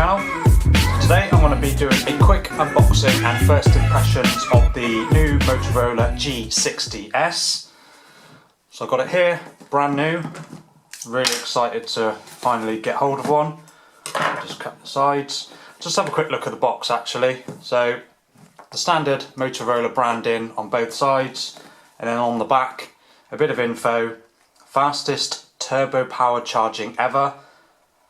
channel. Today I'm going to be doing a quick unboxing and first impressions of the new Motorola G60s. So I've got it here, brand new. Really excited to finally get hold of one. Just cut the sides. Just have a quick look at the box actually. So the standard Motorola branding on both sides, and then on the back a bit of info. Fastest turbo powered charging ever,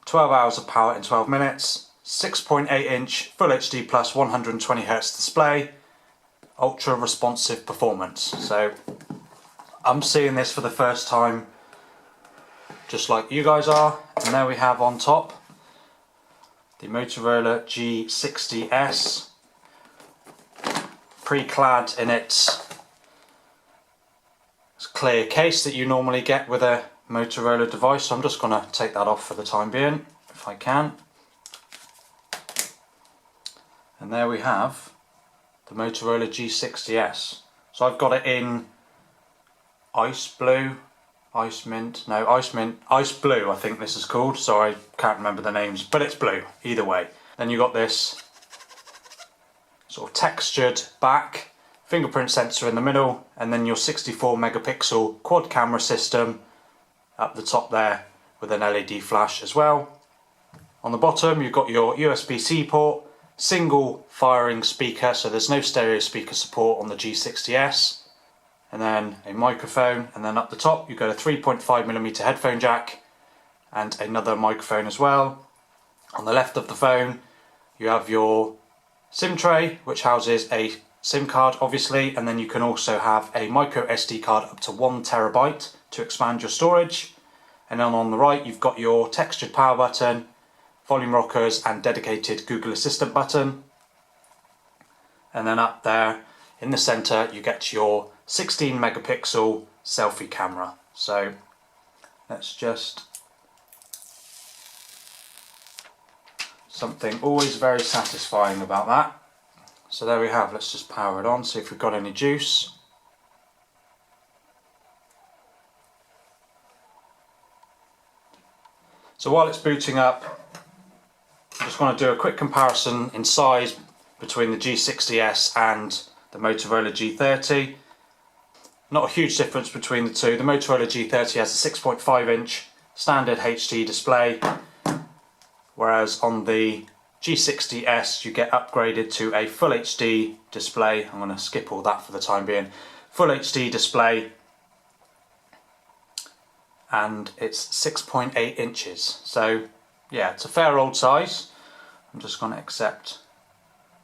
12 hours of power in 12 minutes, 6.8 inch Full HD plus 120Hz display, ultra responsive performance. So I'm seeing this for the first time just like you guys are, and there we have on top the Motorola G60s, pre-clad in its clear case that you normally get with a Motorola device. So I'm just going to take that off for the time being if I can. And there we have the Motorola G60s. So I've got it in ice blue, ice mint, no ice mint, ice blue I think this is called. Sorry, can't remember the names, but it's blue either way. Then you got this sort of textured back, fingerprint sensor in the middle, and then your 64 megapixel quad camera system up the top there with an LED flash as well. On the bottom you've got your USB-C port, single firing speaker, so there's no stereo speaker support on the G60s, and then a microphone, and then up the top you've got a 3.5mm headphone jack and another microphone as well. On the left of the phone you have your SIM tray, which houses a SIM card obviously, and then you can also have a micro SD card up to 1TB to expand your storage. And then on the right you've got your textured power button, volume rockers and dedicated Google Assistant button. And then up there in the center you get your 16 megapixel selfie camera. So that's just something always very satisfying about that. So there we have, let's just power it on, see if we've got any juice. So while it's booting up, I just want to do a quick comparison in size between the G60s and the Motorola G30. Not a huge difference between the two. The Motorola G30 has a 6.5 inch standard HD display, whereas on the G60s you get upgraded to a Full HD display. I'm going to skip all that for the time being. Full HD display, and it's 6.8 inches. So yeah, it's a fair old size. I'm just going to accept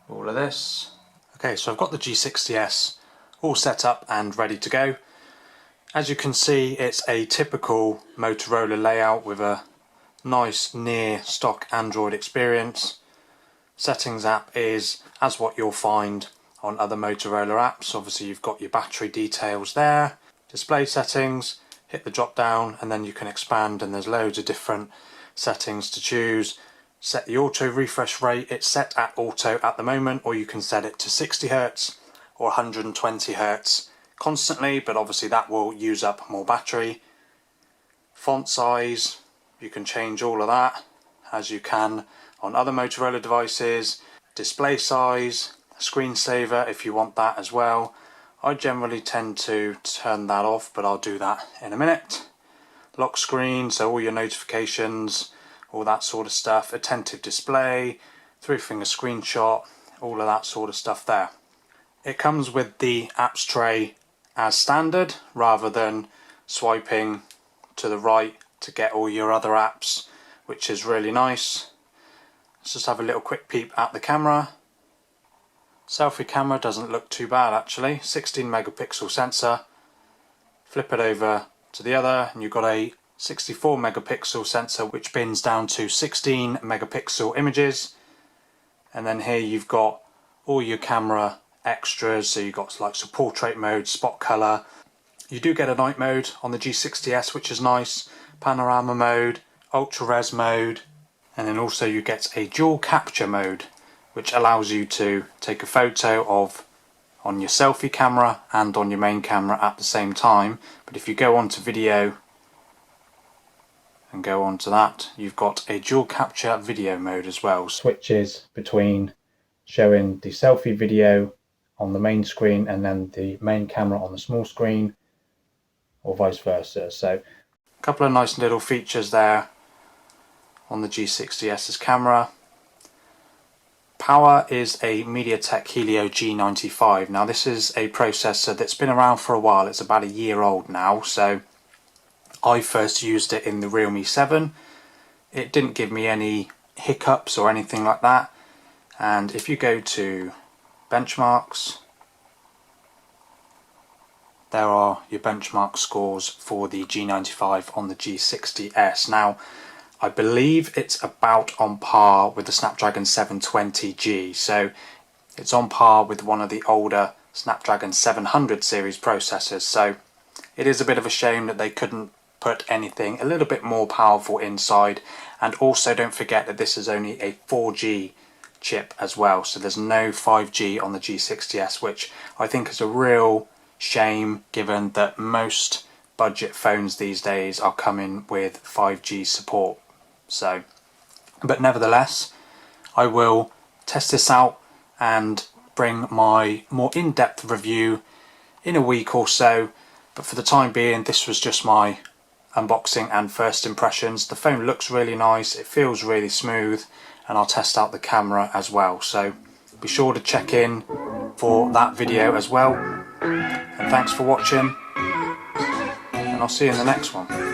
all of this. Okay, so I've got the G60s all set up and ready to go. As you can see, it's a typical Motorola layout with a nice near stock Android experience. Settings app is as what you'll find on other Motorola apps. Obviously you've got your battery details there. Display settings, hit the drop down and then you can expand, and there's loads of different settings to choose. Set the auto refresh rate, it's set at auto at the moment, or you can set it to 60Hz or 120Hz constantly, but obviously that will use up more battery. Font size, you can change all of that as you can on other Motorola devices. Display size, screensaver if you want that as well. I generally tend to turn that off, but I'll do that in a minute. Lock screen, so all your notifications, all that sort of stuff. Attentive display, 3-finger screenshot, all of that sort of stuff there. It comes with the apps tray as standard, rather than swiping to the right to get all your other apps, which is really nice. Let's just have a little quick peep at the camera. Selfie camera doesn't look too bad actually. 16 megapixel sensor. Flip it over to the other and you've got a 64 megapixel sensor which bins down to 16 megapixel images. And then here you've got all your camera extras, so you've got like portrait mode, spot color. You do get a night mode on the G60s, which is nice. Panorama mode, ultra res mode, and then also you get a dual capture mode, which allows you to take a photo of on your selfie camera and on your main camera at the same time. But if you go on to video and go on to that, you've got a dual capture video mode as well. Switches between showing the selfie video on the main screen and then the main camera on the small screen, or vice versa. So a couple of nice little features there on the G60s's camera. Power is a MediaTek Helio G95. Now this is a processor that's been around for a while. It's about a year old now, so I first used it in the Realme 7. It didn't give me any hiccups or anything like that. And if you go to benchmarks, there are your benchmark scores for the G95 on the G60s. Now, I believe it's about on par with the Snapdragon 720G, so it's on par with one of the older Snapdragon 700 series processors. So it is a bit of a shame that they couldn't put anything a little bit more powerful inside. And also don't forget that this is only a 4G chip as well, so there's no 5G on the G60s, which I think is a real shame given that most budget phones these days are coming with 5G support. So, but nevertheless, I will test this out and bring my more in-depth review in a week or so, but for the time being this was just my unboxing and first impressions. The phone looks really nice, it feels really smooth, and I'll test out the camera as well, so be sure to check in for that video as well. And thanks for watching, and I'll see you in the next one.